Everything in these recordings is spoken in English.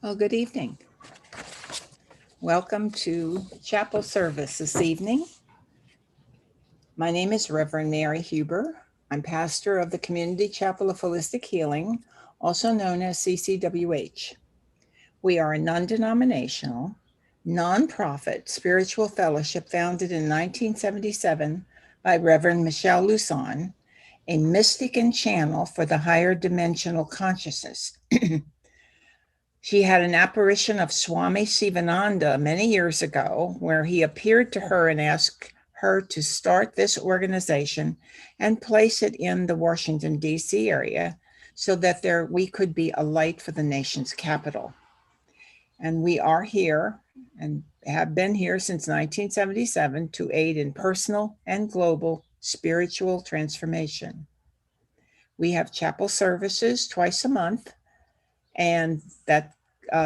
Well, good evening. Welcome to chapel service this evening. My name is Reverend Mary Huber. I'm pastor of the Community Chapel of Holistic Healing, also known as CCWH. We are a non-denominational, non-profit spiritual fellowship founded in 1977 by Reverend Michelle Luson, a mystic and channel for the higher dimensional consciousness. She had an apparition of Swami Sivananda many years ago, where he appeared to her and asked her to start this organization and place it in the Washington, D.C. area so that we could be a light for the nation's capital. And we are here and have been here since 1977 to aid in personal and global spiritual transformation. We have chapel services twice a month, and that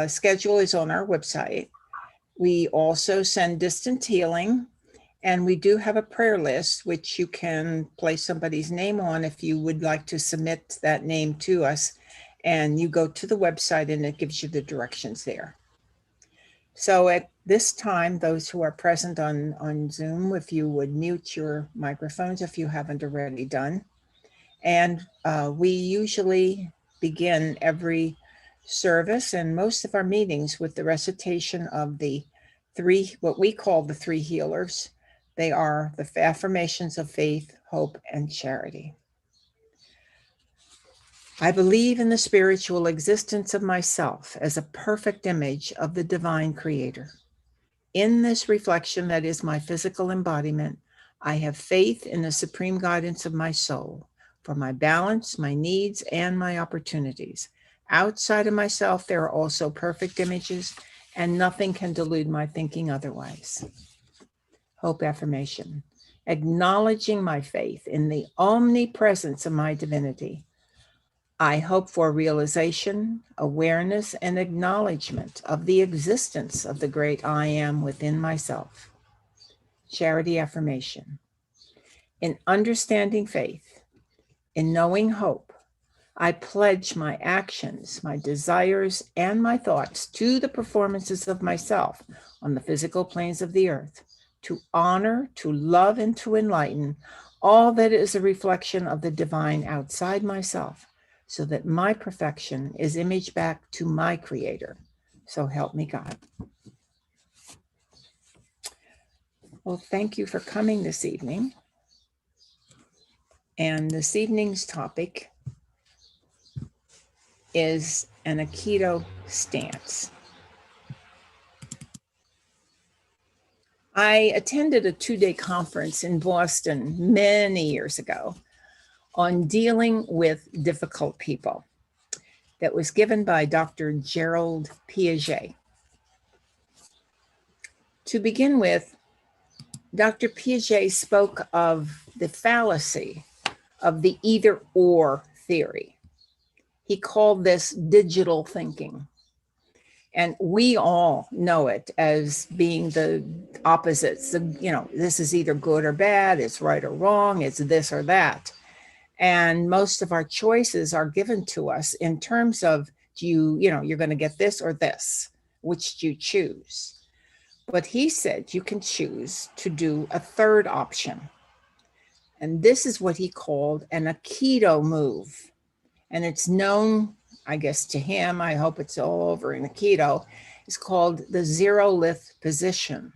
schedule is on our website. We also send distant healing, and we do have a prayer list, which you can place somebody's name on if you would like to submit that name to us. And you go to the website and it gives you the directions there. So at this time, those who are present on Zoom, if you would mute your microphones if you haven't already done. And we usually begin every service and most of our meetings with the recitation of the three, what we call the three healers. They are the affirmations of faith, hope, and charity. I believe in the spiritual existence of myself as a perfect image of the divine creator. In this reflection that is my physical embodiment, I have faith in the supreme guidance of my soul for my balance, my needs, and my opportunities. Outside of myself, there are also perfect images, and nothing can delude my thinking otherwise. Hope affirmation. Acknowledging my faith in the omnipresence of my divinity, I hope for realization, awareness, and acknowledgement of the existence of the great I am within myself. Charity affirmation. In understanding faith, in knowing hope, I pledge my actions, my desires, and my thoughts to the performances of myself on the physical planes of the earth, to honor, to love, and to enlighten all that is a reflection of the divine outside myself, so that my perfection is imaged back to my Creator. So help me God. Well, thank you for coming this evening. And this evening's topic is an Aikido stance. I attended a 2-day conference in Boston many years ago on dealing with difficult people that was given by Dr. Piaget. To begin with, Dr. Piaget spoke of the fallacy of the either-or theory. He called this digital thinking. And we all know it as being the opposites. This is either good or bad, it's right or wrong, it's this or that. And most of our choices are given to us in terms of, you're going to get this or this, which do you choose? But he said you can choose to do a third option. And this is what he called an Aikido move. And it's known, I guess, to him, I hope it's all over in Aikido, it's called the zero-lith position.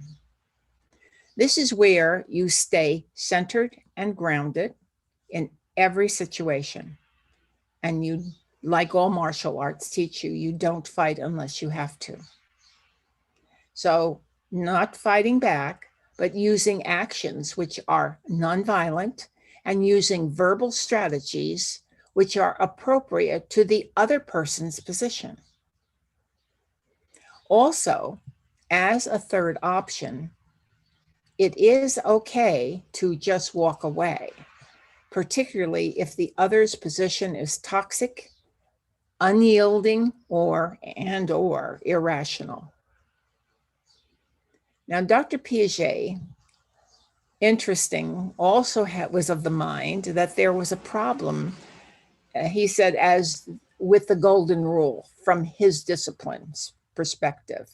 This is where you stay centered and grounded in every situation. And you, like all martial arts teach you, you don't fight unless you have to. So not fighting back, but using actions which are nonviolent and using verbal strategies which are appropriate to the other person's position. Also, as a third option, it is okay to just walk away, particularly if the other's position is toxic, unyielding, or irrational. Now, Dr. Piaget, interesting, also was of the mind that there was a problem. He said, as with the golden rule from his discipline's perspective,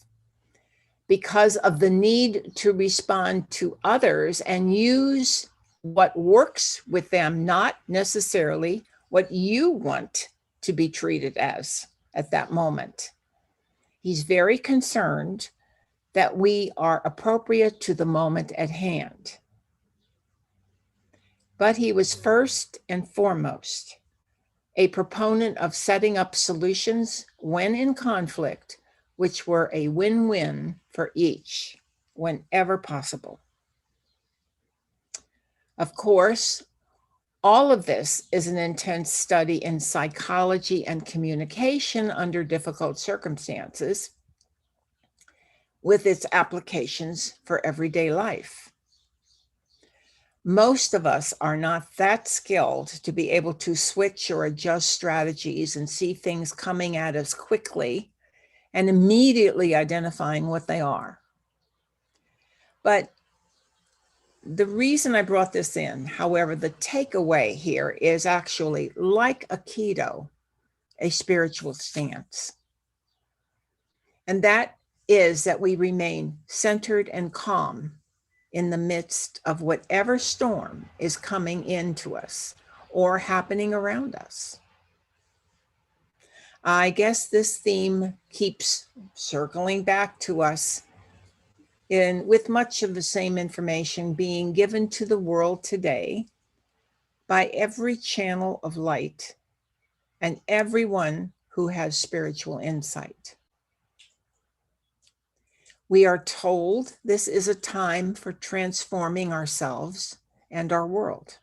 because of the need to respond to others and use what works with them, not necessarily what you want to be treated as at that moment. He's very concerned that we are appropriate to the moment at hand. But he was first and foremost a proponent of setting up solutions when in conflict, which were a win-win for each whenever possible. Of course, all of this is an intense study in psychology and communication under difficult circumstances, with its applications for everyday life. Most of us are not that skilled to be able to switch or adjust strategies and see things coming at us quickly and immediately identifying what they are. But the reason I brought this in, however, the takeaway here is actually like Aikido, a spiritual stance. And that is that we remain centered and calm in the midst of whatever storm is coming into us or happening around us. I guess this theme keeps circling back to us with much of the same information being given to the world today by every channel of light and everyone who has spiritual insight. We are told this is a time for transforming ourselves and our world.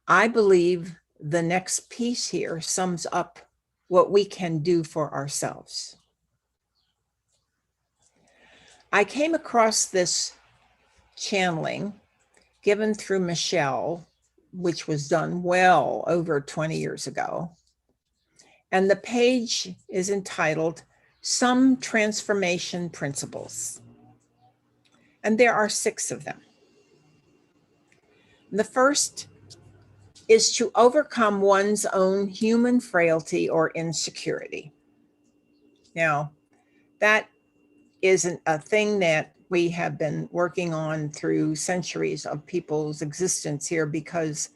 I believe the next piece here sums up what we can do for ourselves. I came across this channeling given through Michelle, which was done well over 20 years ago. And the page is entitled Some Transformation Principles. And there are 6 of them. The first is to overcome one's own human frailty or insecurity. Now, that isn't a thing that we have been working on through centuries of people's existence here, because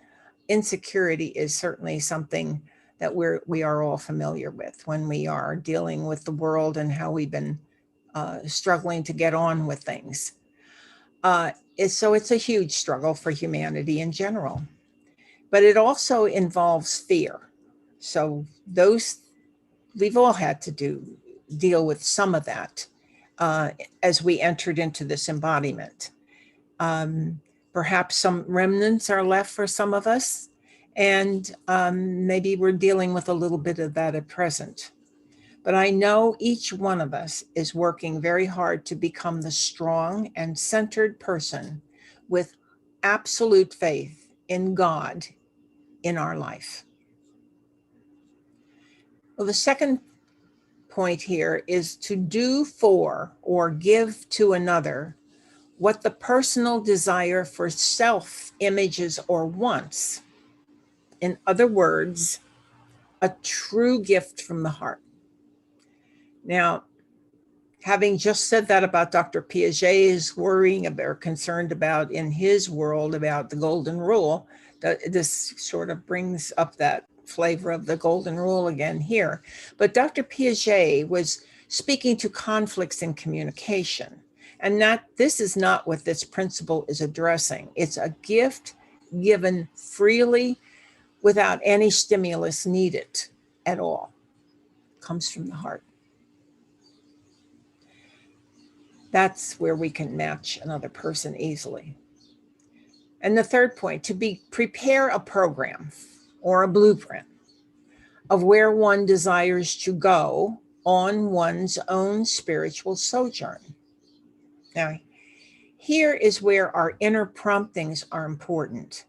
insecurity is certainly something that we are all familiar with when we are dealing with the world and how we've been struggling to get on with things. So it's a huge struggle for humanity in general, but it also involves fear. So we've all had to deal with some of that as we entered into this embodiment. Perhaps some remnants are left for some of us, and maybe we're dealing with a little bit of that at present. But I know each one of us is working very hard to become the strong and centered person with absolute faith in God in our life. Well, the second point here is to do for or give to another what the personal desire for self images or wants. In other words, a true gift from the heart. Now, having just said that about Dr. Piaget is worrying about or concerned about in his world about the golden rule, this sort of brings up that flavor of the golden rule again here. But Dr. Piaget was speaking to conflicts in communication. And this is not what this principle is addressing. It's a gift given freely without any stimulus needed at all. It comes from the heart. That's where we can match another person easily. And the third point, to prepare a program or a blueprint of where one desires to go on one's own spiritual sojourn. Now, here is where our inner promptings are important.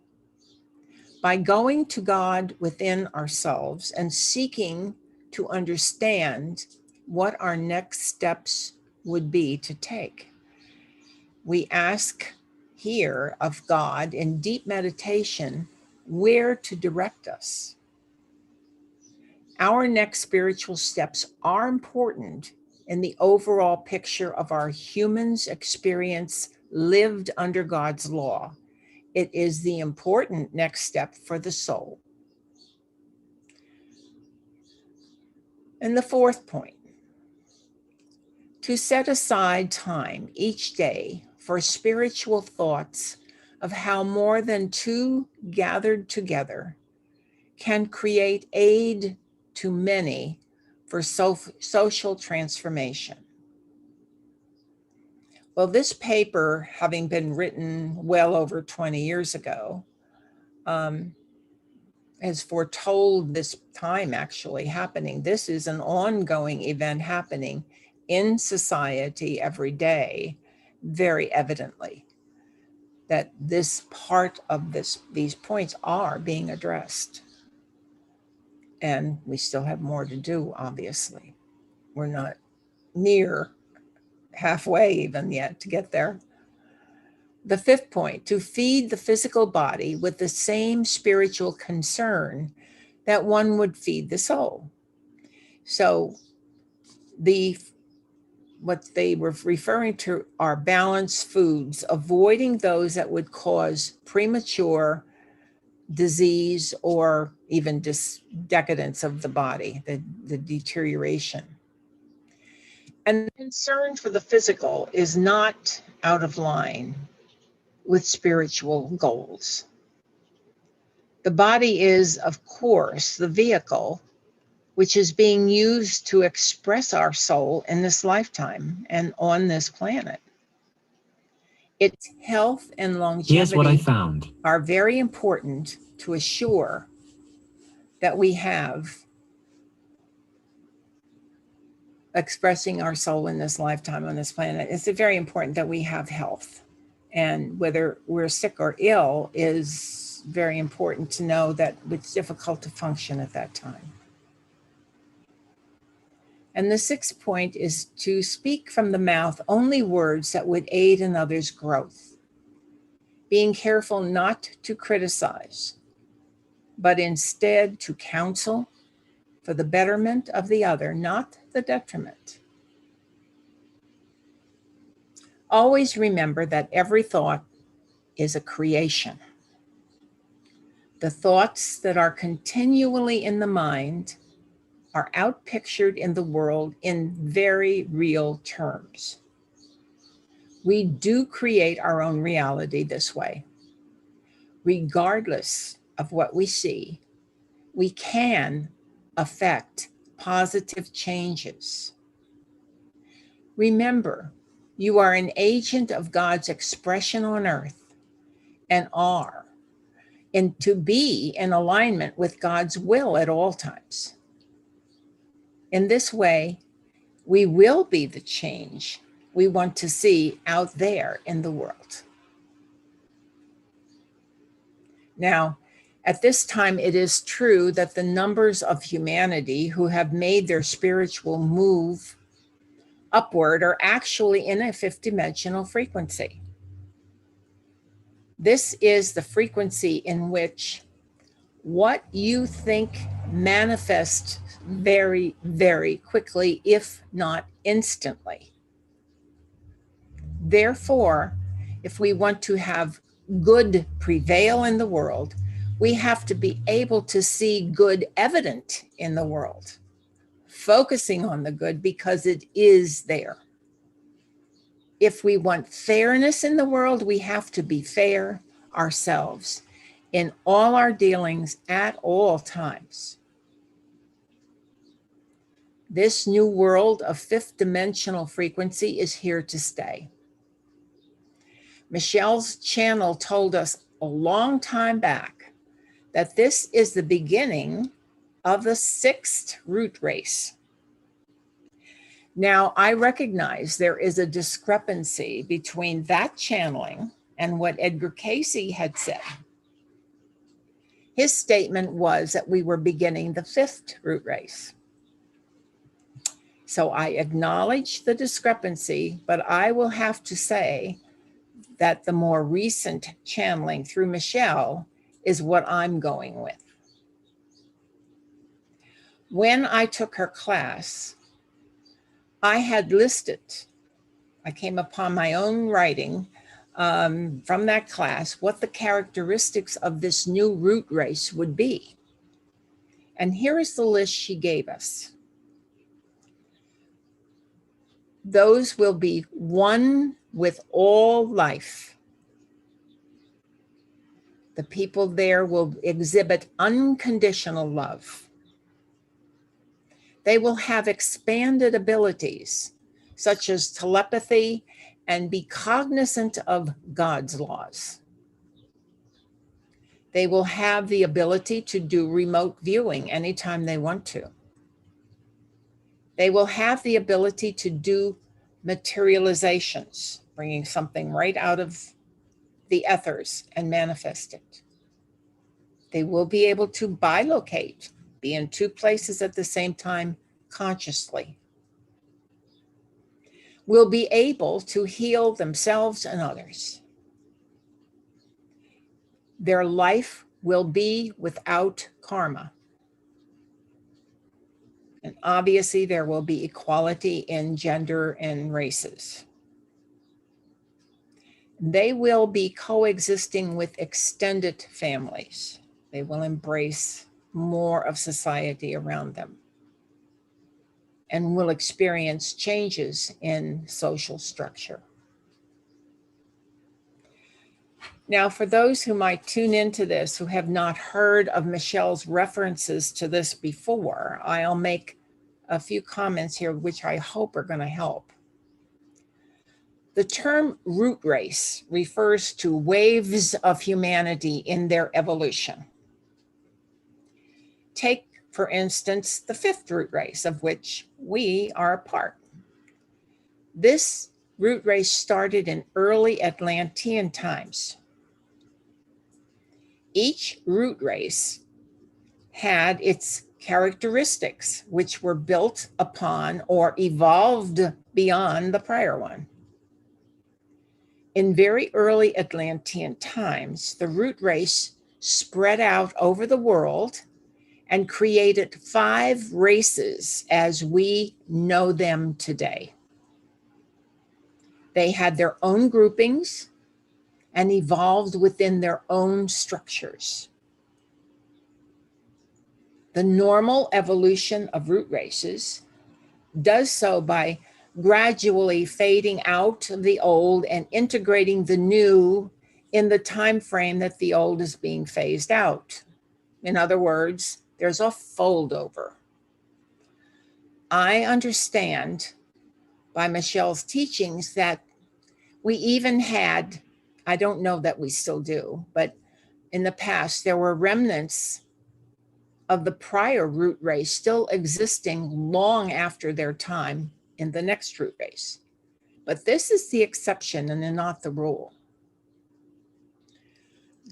By going to God within ourselves and seeking to understand what our next steps would be to take, we ask here of God in deep meditation where to direct us. Our next spiritual steps are important in the overall picture of our humans' experience lived under God's law. It is the important next step for the soul. And the fourth point, to set aside time each day for spiritual thoughts of how more than two gathered together can create aid to many for social transformation. Well, this paper, having been written well over 20 years ago, has foretold this time actually happening. This is an ongoing event happening in society every day, very evidently, that this part of these points are being addressed. And we still have more to do, obviously. We're not near halfway even yet to get there. The fifth point, to feed the physical body with the same spiritual concern that one would feed the soul. So what they were referring to are balanced foods, avoiding those that would cause premature disease or even decadence of the body, the deterioration. And the concern for the physical is not out of line with spiritual goals. The body is, of course, the vehicle which is being used to express our soul in this lifetime and on this planet. Its health and longevity Here's what I found. Are very important to assure that we have expressing our soul in this lifetime on this planet. It's very important that we have health. And whether we're sick or ill is very important to know that it's difficult to function at that time. And the sixth point is to speak from the mouth only words that would aid another's growth, being careful not to criticize, but instead to counsel for the betterment of the other, not the detriment. Always remember that every thought is a creation. The thoughts that are continually in the mind are outpictured in the world in very real terms. We do create our own reality this way. Regardless of what we see, we can affect positive changes. Remember, you are an agent of God's expression on earth and are, and to be in alignment with God's will at all times. In this way, we will be the change we want to see out there in the world. Now, at this time, it is true that the numbers of humanity who have made their spiritual move upward are actually in a fifth-dimensional frequency. This is the frequency in which what you think manifests very, very quickly, if not instantly. Therefore, if we want to have good prevail in the world, we have to be able to see good evident in the world, focusing on the good because it is there. If we want fairness in the world, we have to be fair ourselves in all our dealings at all times. This new world of fifth dimensional frequency is here to stay. Michelle's channel told us a long time back that this is the beginning of the sixth root race. Now, I recognize there is a discrepancy between that channeling and what Edgar Cayce had said. His statement was that we were beginning the fifth root race. So I acknowledge the discrepancy, but I will have to say that the more recent channeling through Michelle is what I'm going with. When I took her class, I had listed, I came upon my own writing from that class, what the characteristics of this new root race would be. And here is the list she gave us. Those will be one with all life. The people there will exhibit unconditional love. They will have expanded abilities, such as telepathy, and be cognizant of God's laws. They will have the ability to do remote viewing anytime they want to. They will have the ability to do materializations, bringing something right out of the ethers and manifest it. They will be able to bilocate, be in two places at the same time consciously. Will be able to heal themselves and others. Their life will be without karma. And obviously there will be equality in gender and races. They will be coexisting with extended families. They will embrace more of society around them and will experience changes in social structure. Now, for those who might tune into this who have not heard of Michelle's references to this before, I'll make a few comments here which I hope are going to help. The term root race refers to waves of humanity in their evolution. Take, for instance, the fifth root race, of which we are a part. This root race started in early Atlantean times. Each root race had its characteristics, which were built upon or evolved beyond the prior one. In very early Atlantean times, the root race spread out over the world and created 5 races as we know them today. They had their own groupings and evolved within their own structures. The normal evolution of root races does so by gradually fading out the old and integrating the new in the time frame that the old is being phased out. In other words, there's a foldover. I understand by Michelle's teachings that we even had, I don't know that we still do, but in the past there were remnants of the prior root race still existing long after their time in the next root race. But this is the exception and not the rule.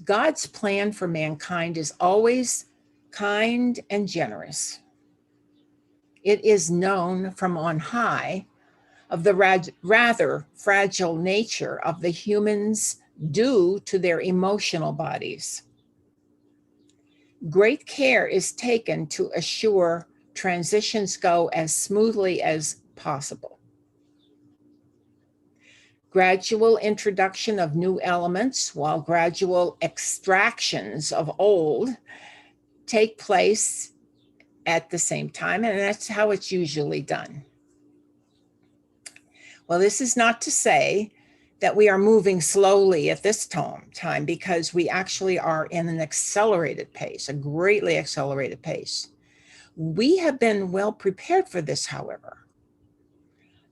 God's plan for mankind is always kind and generous. It is known from on high of the rather fragile nature of the humans due to their emotional bodies. Great care is taken to assure transitions go as smoothly as possible. Gradual introduction of new elements while gradual extractions of old take place at the same time, and that's how it's usually done. Well, this is not to say that we are moving slowly at this time, because we actually are in an accelerated pace, a greatly accelerated pace. We have been well prepared for this, however.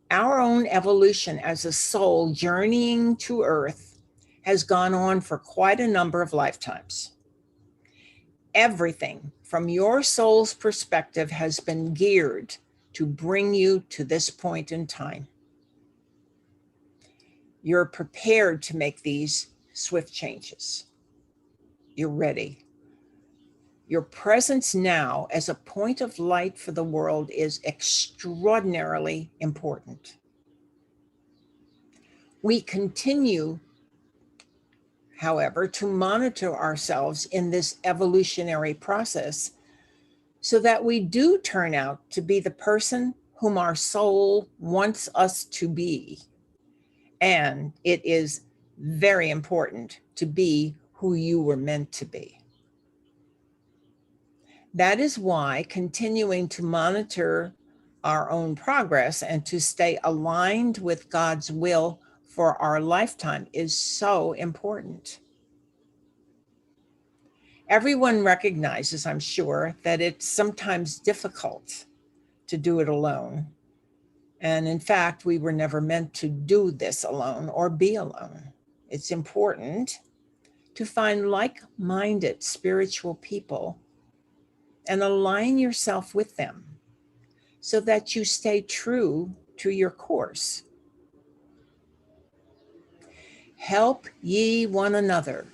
Our own evolution as a soul journeying to Earth has gone on for quite a number of lifetimes. Everything from your soul's perspective has been geared to bring you to this point in time. You're prepared to make these swift changes. You're ready. Your presence now as a point of light for the world is extraordinarily important. We continue, however, to monitor ourselves in this evolutionary process so that we do turn out to be the person whom our soul wants us to be. And it is very important to be who you were meant to be. That is why continuing to monitor our own progress and to stay aligned with God's will for our lifetime is so important. Everyone recognizes, I'm sure, that it's sometimes difficult to do it alone. And in fact, we were never meant to do this alone or be alone. It's important to find like-minded spiritual people and align yourself with them so that you stay true to your course. Help ye one another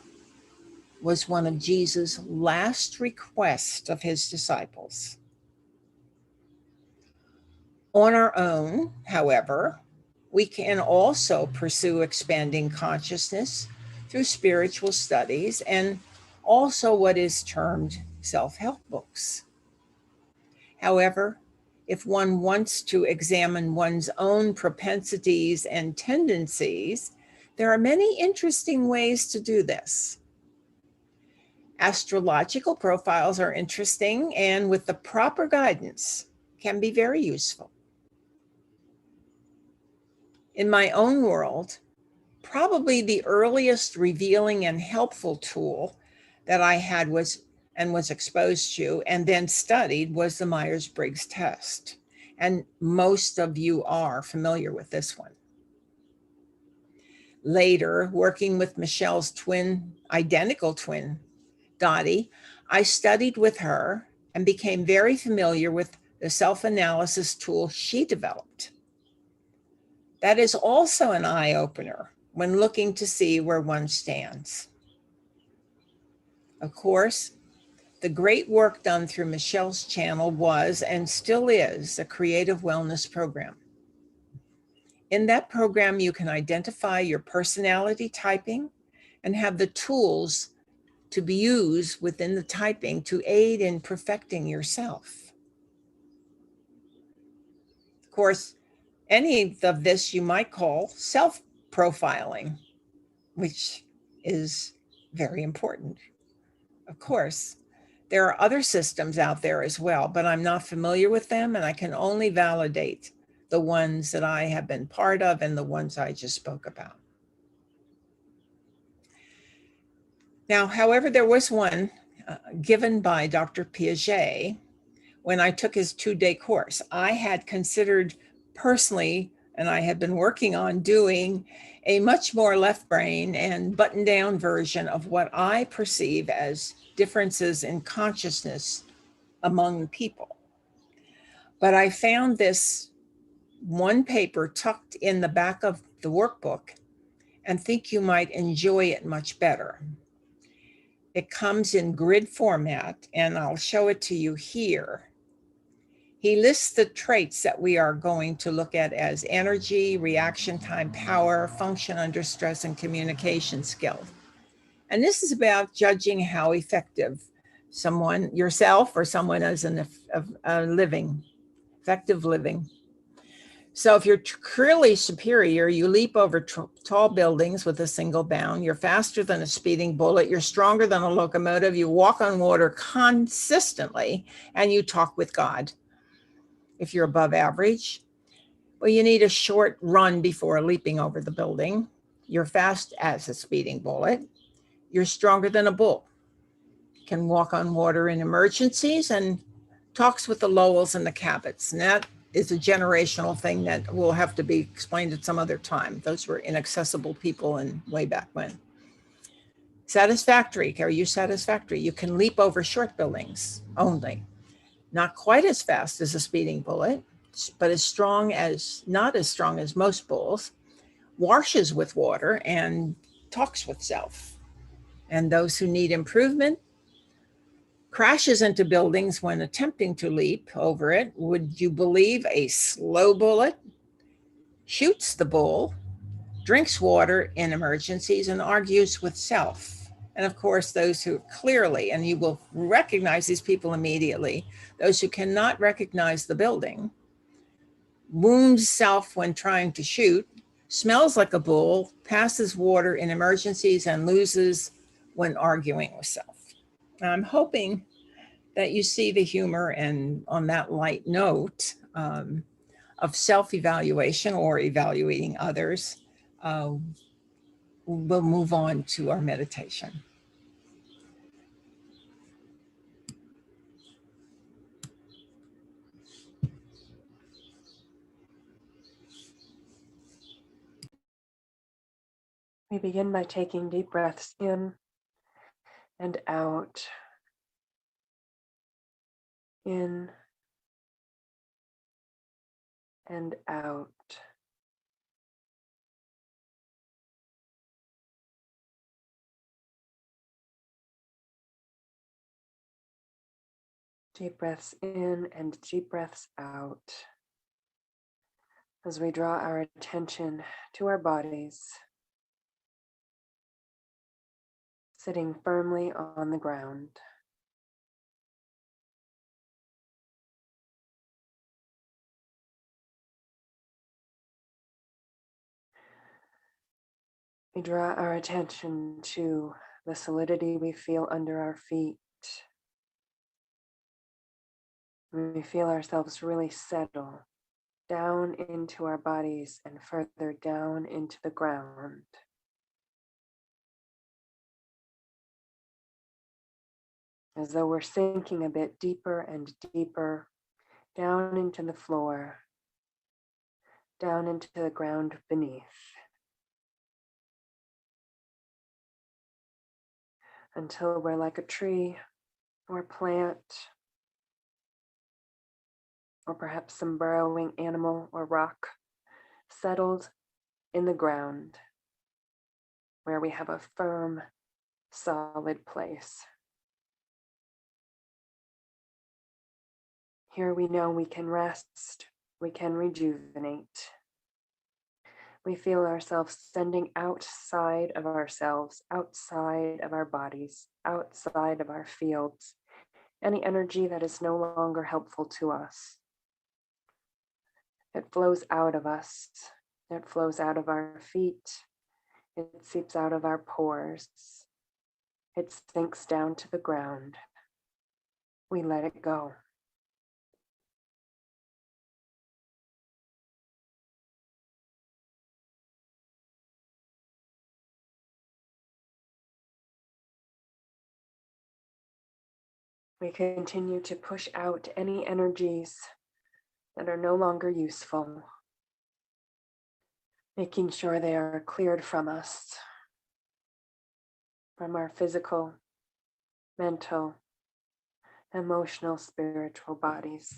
was one of Jesus' last requests of his disciples. On our own, however, we can also pursue expanding consciousness through spiritual studies and also what is termed self-help books. However, if one wants to examine one's own propensities and tendencies, there are many interesting ways to do this. Astrological profiles are interesting and with the proper guidance can be very useful. In my own world, probably the earliest revealing and helpful tool that I had was exposed to and then studied was the Myers-Briggs test. And most of you are familiar with this one. Later, working with Michelle's identical twin, Dottie, I studied with her and became very familiar with the self-analysis tool she developed. That is also an eye-opener when looking to see where one stands. Of course, the great work done through Michelle's channel was and still is a creative wellness program. In that program, you can identify your personality typing and have the tools to be used within the typing to aid in perfecting yourself. Of course, any of this you might call self-profiling, which is very important. Of course, there are other systems out there as well, but I'm not familiar with them and I can only validate the ones that I have been part of and the ones I just spoke about. Now, however, there was one given by Dr. Piaget when I took his 2-day course. I had considered personally, and I had been working on doing a much more left brain and buttoned down version of what I perceive as differences in consciousness among people. But I found this one paper tucked in the back of the workbook and think you might enjoy it much better. It comes in grid format, and I'll show it to you here. He lists the traits that we are going to look at as energy, reaction time, power, function under stress, and communication skills. And this is about judging how effective someone, yourself or someone is in effective living. So if you're clearly superior, you leap over tall buildings with a single bound. You're faster than a speeding bullet. You're stronger than a locomotive. You walk on water consistently, and you talk with God. If you're above average, well, you need a short run before leaping over the building. You're fast as a speeding bullet. You're stronger than a bull. Can walk on water in emergencies and talks with the Lowells and the Cabots. And that is a generational thing that will have to be explained at some other time. Those were inaccessible people in way back when. Satisfactory. Are you satisfactory? You can leap over short buildings only. Not quite as fast as a speeding bullet, but not as strong as most bulls. Washes with water and talks with self. And those who need improvement, crashes into buildings when attempting to leap over it. Would you believe a slow bullet? Shoots the bull, drinks water in emergencies, and argues with self. And of course, those who clearly, and you will recognize these people immediately, those who cannot recognize the building, wounds self when trying to shoot, smells like a bull, passes water in emergencies, and loses when arguing with self. I'm hoping that you see the humor, and on that light note of self-evaluation or evaluating others, we'll move on to our meditation. We begin by taking deep breaths in and out. In and out. Deep breaths in and deep breaths out. As we draw our attention to our bodies, sitting firmly on the ground. We draw our attention to the solidity we feel under our feet. We feel ourselves really settle down into our bodies and further down into the ground. As though we're sinking a bit deeper and deeper down into the floor, down into the ground beneath. Until we're like a tree or plant, or perhaps some burrowing animal or rock, settled in the ground, where we have a firm, solid place. Here we know we can rest, we can rejuvenate. We feel ourselves sending outside of ourselves, outside of our bodies, outside of our fields, any energy that is no longer helpful to us. It flows out of us. It flows out of our feet. It seeps out of our pores. It sinks down to the ground. We let it go. We continue to push out any energies that are no longer useful, making sure they are cleared from us, from our physical, mental, emotional, spiritual bodies.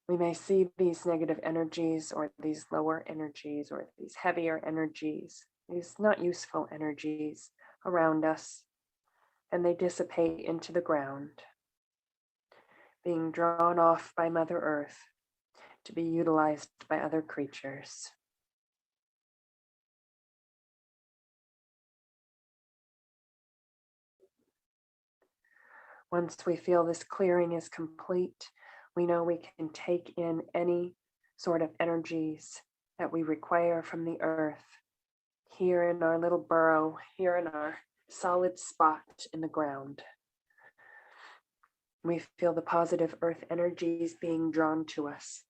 We may see these negative energies or these lower energies or these heavier energies, these not useful energies around us, and they dissipate into the ground, being drawn off by Mother Earth to be utilized by other creatures. Once we feel this clearing is complete, we know we can take in any sort of energies that we require from the earth, here in our little burrow, here in our solid spot in the ground. We feel the positive earth energies being drawn to us,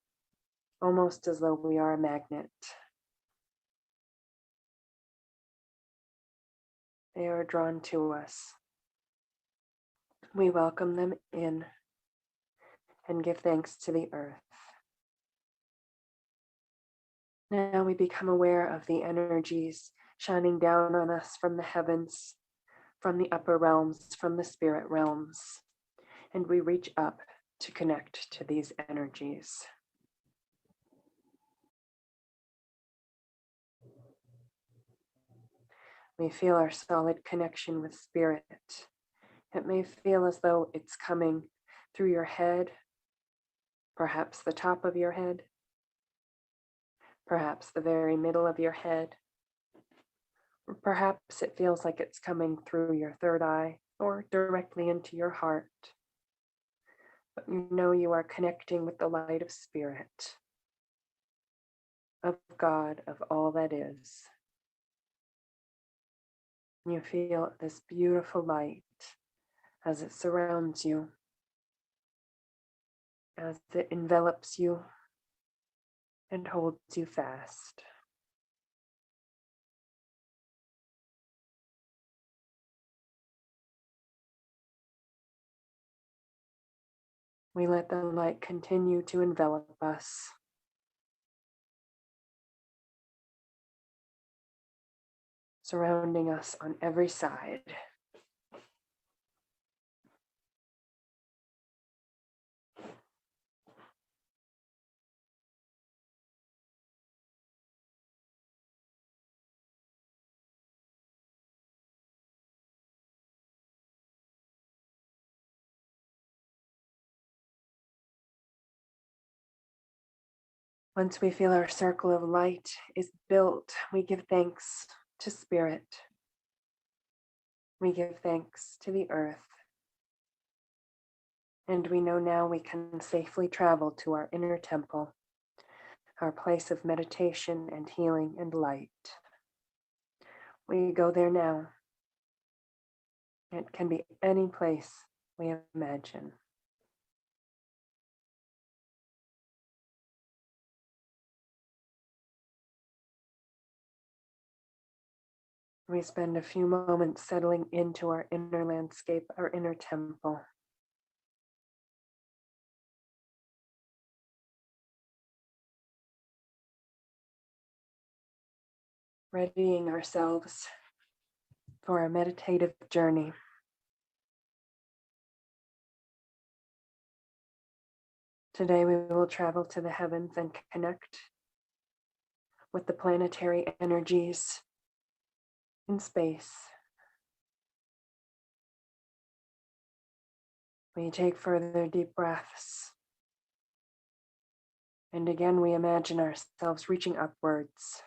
almost as though we are a magnet. They are drawn to us. We welcome them in and give thanks to the earth. Now we become aware of the energies shining down on us from the heavens, from the upper realms, from the spirit realms, and we reach up to connect to these energies. We feel our solid connection with spirit. It may feel as though it's coming through your head, perhaps the top of your head, perhaps the very middle of your head, Or perhaps it feels like it's coming through your third eye or directly into your heart. But you know you are connecting with the light of spirit, of God, of all that is. You feel this beautiful light as it surrounds you, as it envelops you and holds you fast. We let the light continue to envelop us, surrounding us on every side. Once we feel our circle of light is built, we give thanks to Spirit. We give thanks to the earth. And we know now we can safely travel to our inner temple, our place of meditation and healing and light. We go there now. It can be any place we imagine. We spend a few moments settling into our inner landscape, our inner temple. Readying ourselves for our meditative journey. Today we will travel to the heavens and connect with the planetary energies in space. We take further deep breaths. And again, we imagine ourselves reaching upwards.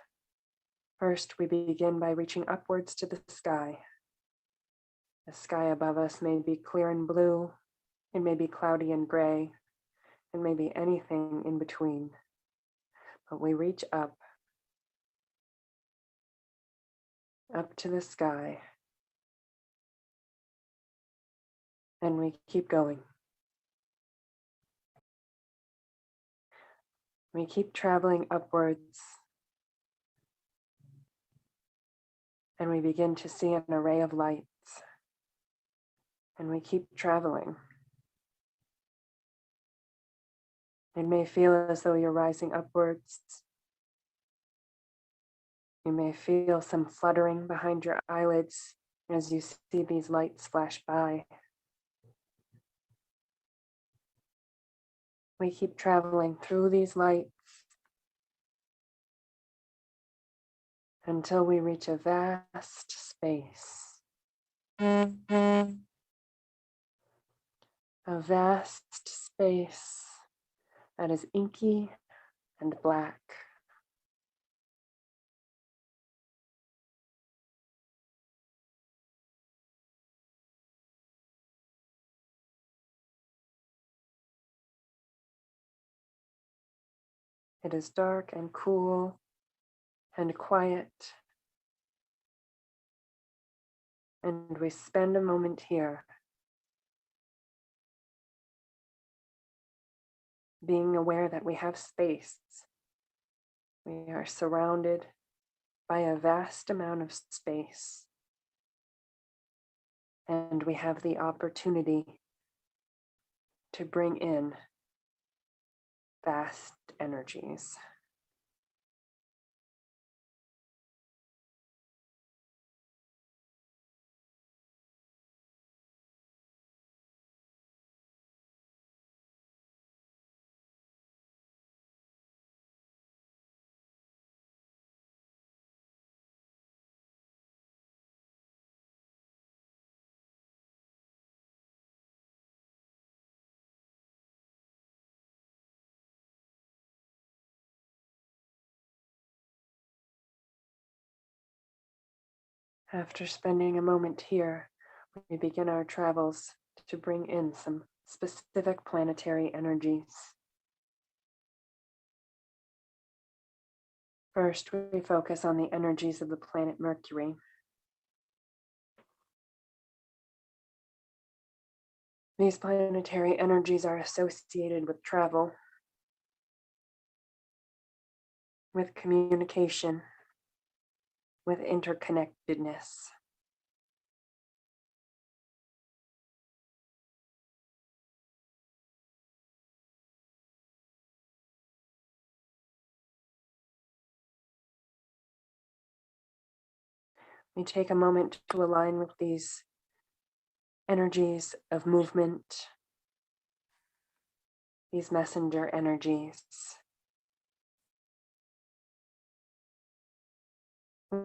First, we begin by reaching upwards to the sky. The sky above us may be clear and blue, it may be cloudy and gray, and maybe anything in between. But we reach up to the sky, and we keep going. We keep traveling upwards, and we begin to see an array of lights. And we keep traveling. It may feel as though you're rising upwards. You may feel some fluttering behind your eyelids as you see these lights flash by. We keep traveling through these lights until we reach a vast space. A vast space that is inky and black. It is dark and cool and quiet. And we spend a moment here, being aware that we have space. We are surrounded by a vast amount of space. And we have the opportunity to bring in vast energies. After spending a moment here, we begin our travels to bring in some specific planetary energies. First, we focus on the energies of the planet Mercury. These planetary energies are associated with travel, with communication, with interconnectedness. We take a moment to align with these energies of movement, these messenger energies.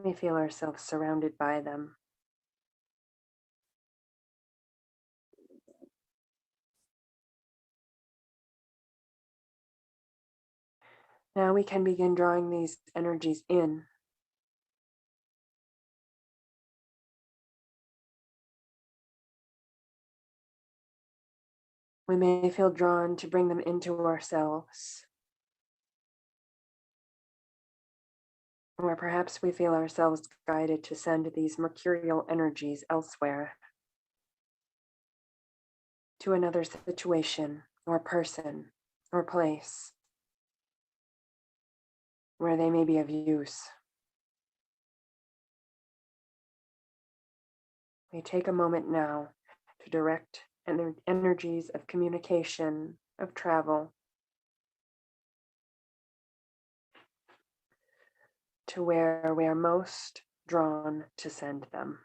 We feel ourselves surrounded by them. Now we can begin drawing these energies in. We may feel drawn to bring them into ourselves. Or perhaps we feel ourselves guided to send these mercurial energies elsewhere, to another situation or person or place where they may be of use. We take a moment now to direct energies of communication, of travel, to where we are most drawn to send them.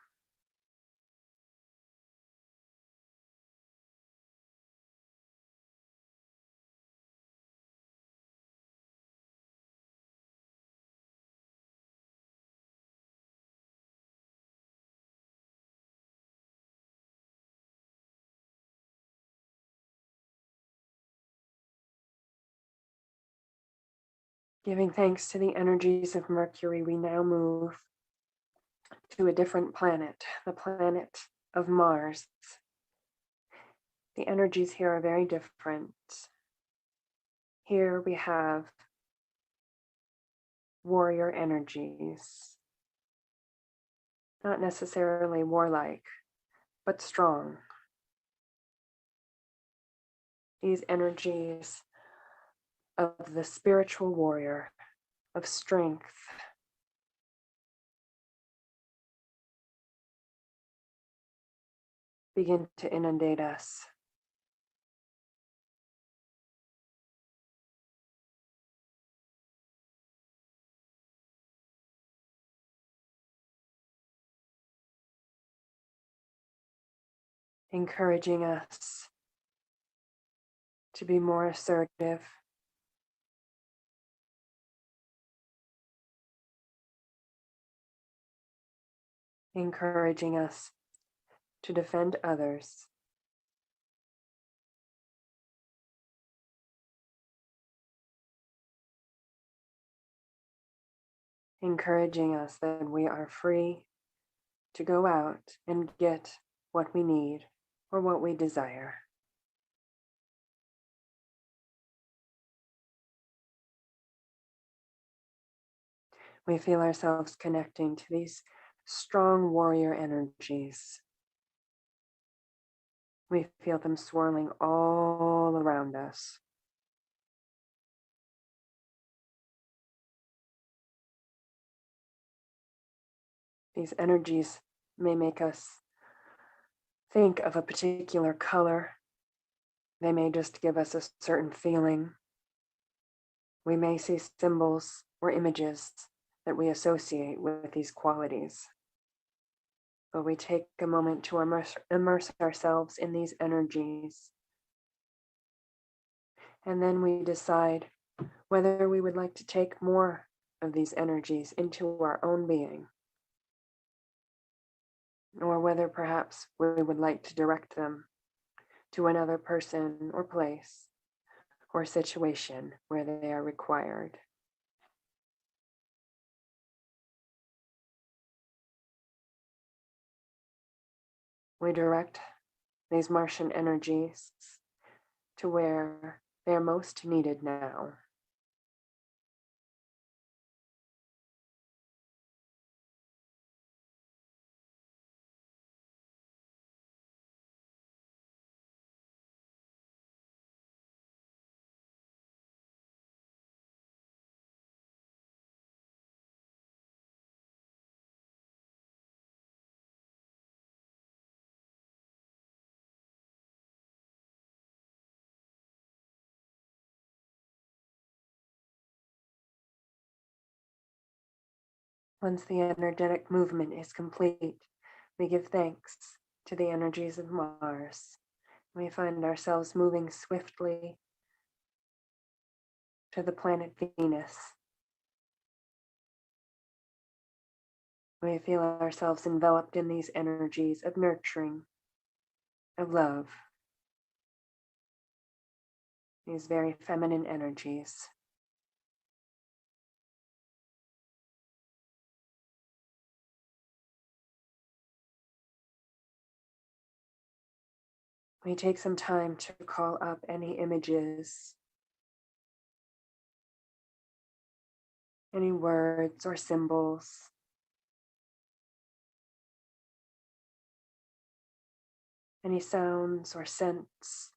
Giving thanks to the energies of Mercury, we now move to a different planet, the planet of Mars. The energies here are very different. Here we have warrior energies, not necessarily warlike, but strong. These energies of the spiritual warrior, of strength, begin to inundate us. Encouraging us to be more assertive, encouraging us to defend others, encouraging us that we are free to go out and get what we need or what we desire. We feel ourselves connecting to these strong warrior energies. We feel them swirling all around us. These energies may make us think of a particular color. They may just give us a certain feeling. We may see symbols or images that we associate with these qualities. But we take a moment to immerse ourselves in these energies. And then we decide whether we would like to take more of these energies into our own being, or whether perhaps we would like to direct them to another person or place or situation where they are required. We direct these Martian energies to where they are most needed now. Once the energetic movement is complete, we give thanks to the energies of Mars. We find ourselves moving swiftly to the planet Venus. We feel ourselves enveloped in these energies of nurturing, of love, these very feminine energies. We take some time to call up any images, any words or symbols, any sounds or scents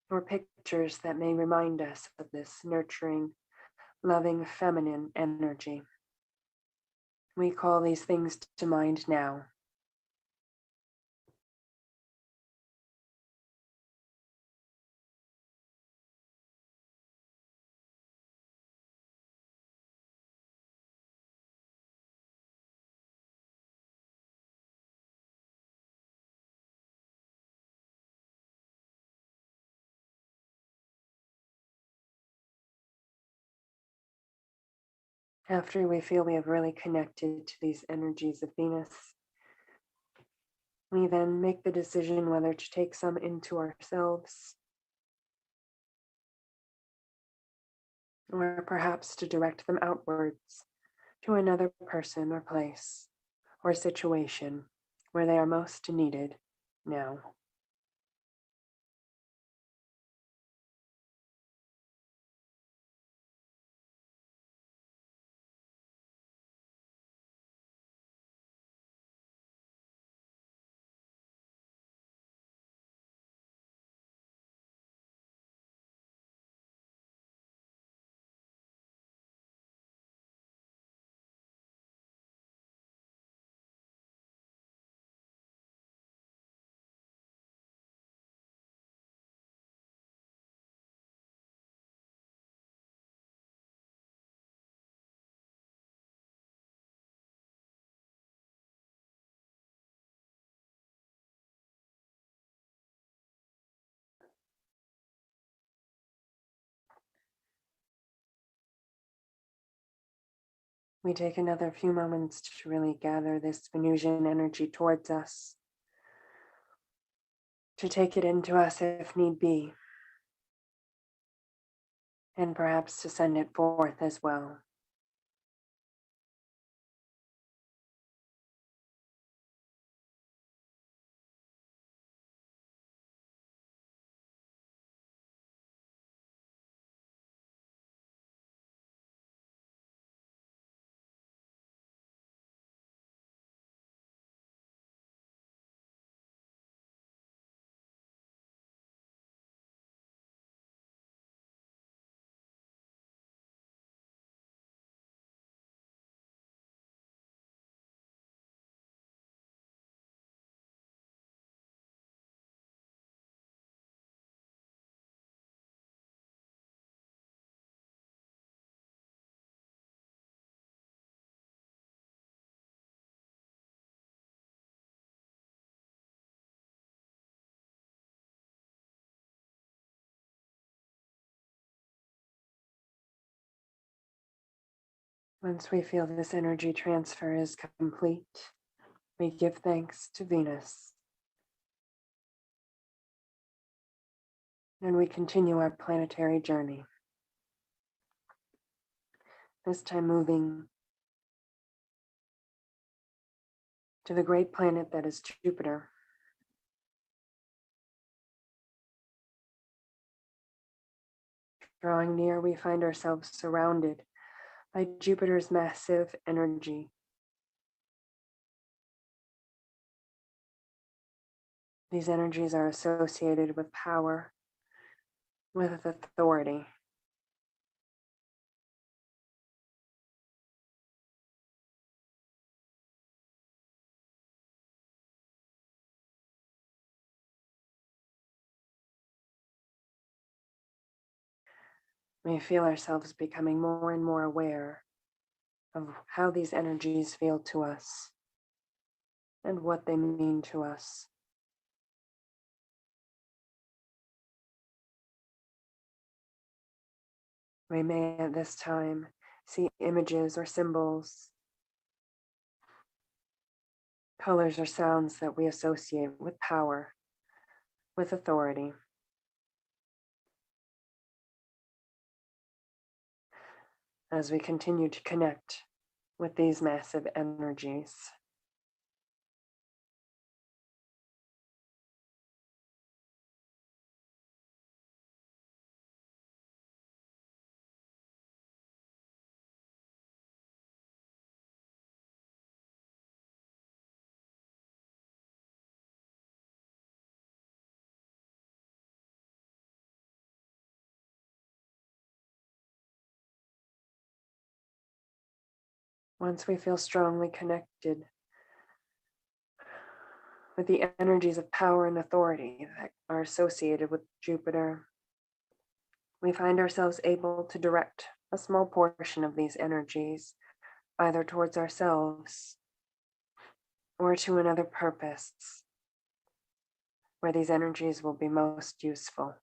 or pictures that may remind us of this nurturing, loving feminine energy. We call these things to mind now. After we feel we have really connected to these energies of Venus, we then make the decision whether to take some into ourselves or perhaps to direct them outwards to another person or place or situation where they are most needed now. We take another few moments to really gather this Venusian energy towards us, to take it into us if need be, and perhaps to send it forth as well. Once we feel this energy transfer is complete, we give thanks to Venus. And we continue our planetary journey. This time moving to the great planet that is Jupiter. Drawing near, we find ourselves surrounded by Jupiter's massive energy. These energies are associated with power, with authority. We feel ourselves becoming more and more aware of how these energies feel to us and what they mean to us. We may at this time see images or symbols, colors or sounds that we associate with power, with authority. As we continue to connect with these massive energies. Once we feel strongly connected with the energies of power and authority that are associated with Jupiter, we find ourselves able to direct a small portion of these energies either towards ourselves or to another purpose where these energies will be most useful.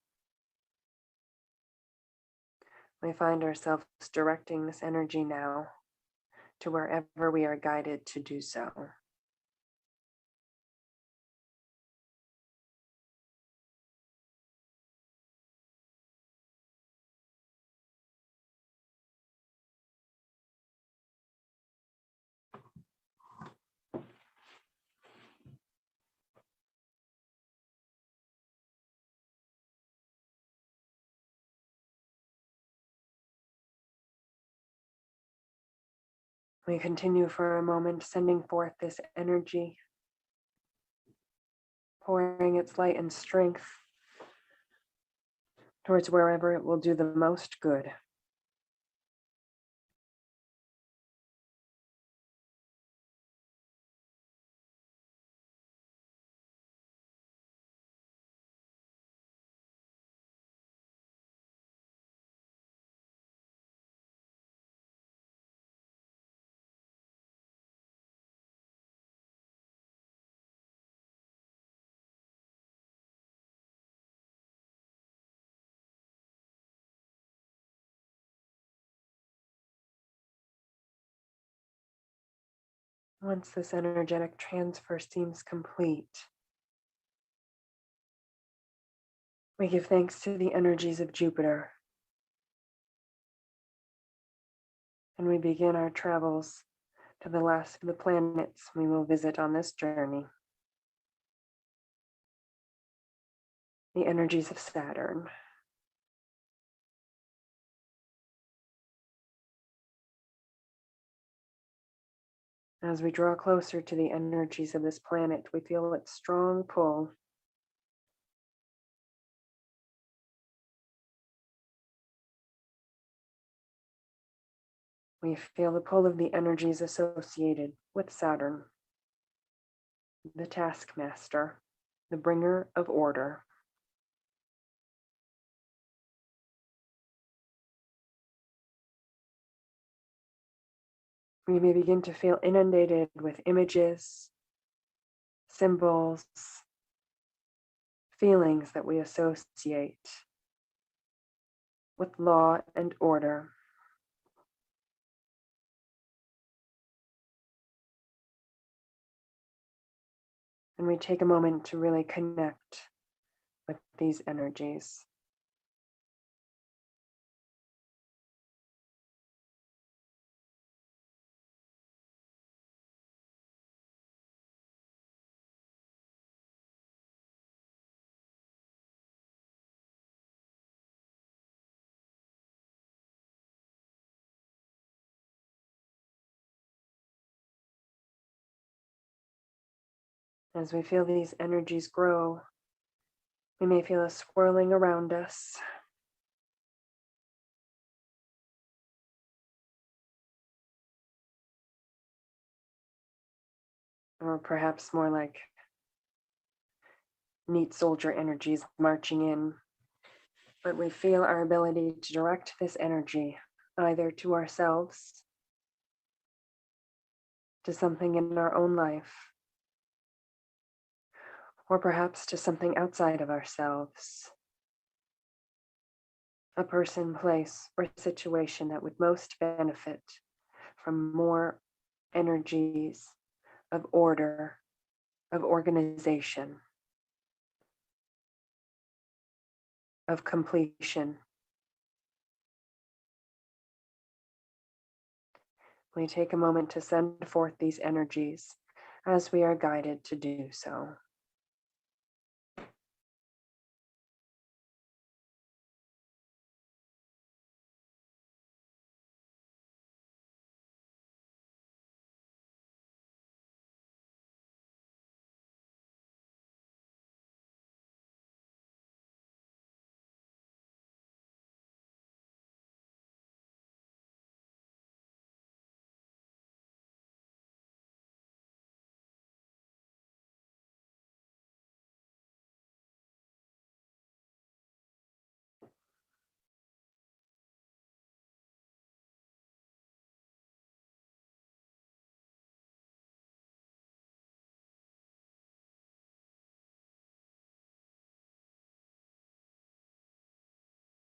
We find ourselves directing this energy now to wherever we are guided to do so. We continue for a moment, sending forth this energy, pouring its light and strength towards wherever it will do the most good. Once this energetic transfer seems complete, we give thanks to the energies of Jupiter, and we begin our travels to the last of the planets we will visit on this journey, the energies of Saturn. As we draw closer to the energies of this planet, we feel its strong pull. We feel the pull of the energies associated with Saturn, the taskmaster, the bringer of order. We may begin to feel inundated with images, symbols, feelings that we associate with law and order. And we take a moment to really connect with these energies. As we feel these energies grow, we may feel a swirling around us. Or perhaps more like neat soldier energies marching in. But we feel our ability to direct this energy either to ourselves, to something in our own life, or perhaps to something outside of ourselves. A person, place, or situation that would most benefit from more energies of order, of organization, of completion. We take a moment to send forth these energies as we are guided to do so.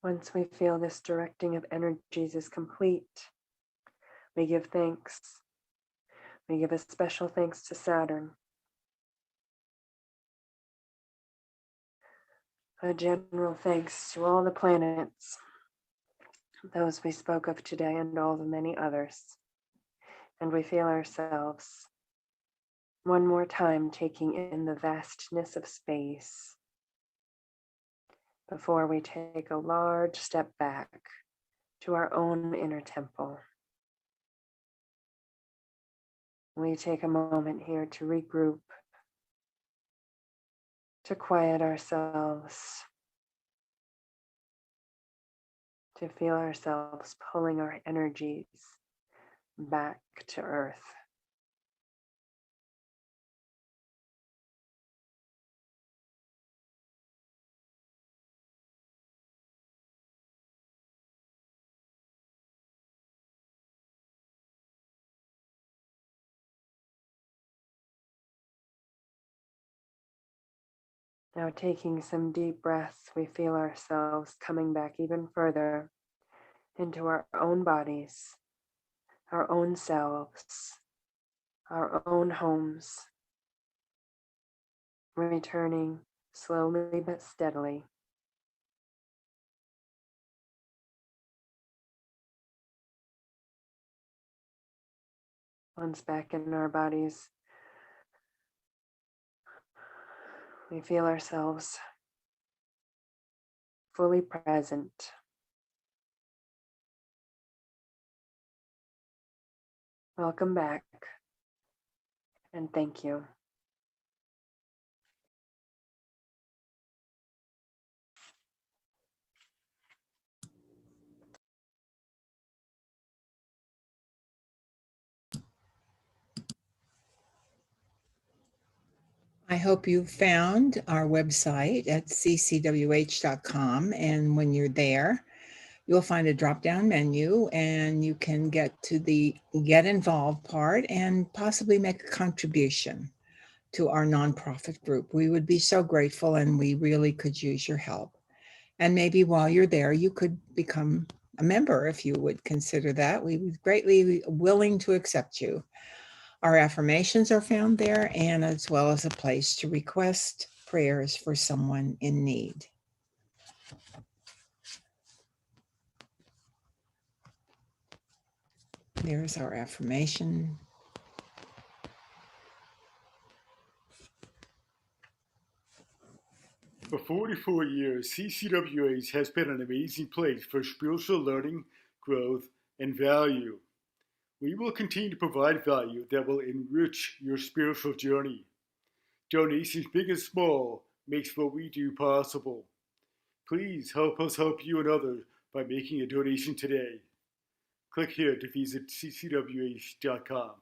Once we feel this directing of energies is complete, we give thanks. We give a special thanks to Saturn, a general thanks to all the planets, those we spoke of today and all the many others. And we feel ourselves one more time taking in the vastness of space before we take a large step back to our own inner temple. We take a moment here to regroup, to quiet ourselves, to feel ourselves pulling our energies back to earth. Now, taking some deep breaths, we feel ourselves coming back even further into our own bodies, our own selves, our own homes, returning slowly but steadily. Once back in our bodies, we feel ourselves fully present. Welcome back, and thank you. I hope you found our website at ccwh.com. And when you're there, you'll find a drop-down menu and you can get to the Get Involved part and possibly make a contribution to our nonprofit group. We would be so grateful and we really could use your help. And maybe while you're there, you could become a member if you would consider that. We would greatly willing to accept you. Our affirmations are found there, and as well as a place to request prayers for someone in need. There's our affirmation. For 44 years, CCWH has been an amazing place for spiritual learning, growth, and value. We will continue to provide value that will enrich your spiritual journey. Donations big and small makes what we do possible. Please help us help you and others by making a donation today. Click here to visit ccwh.com.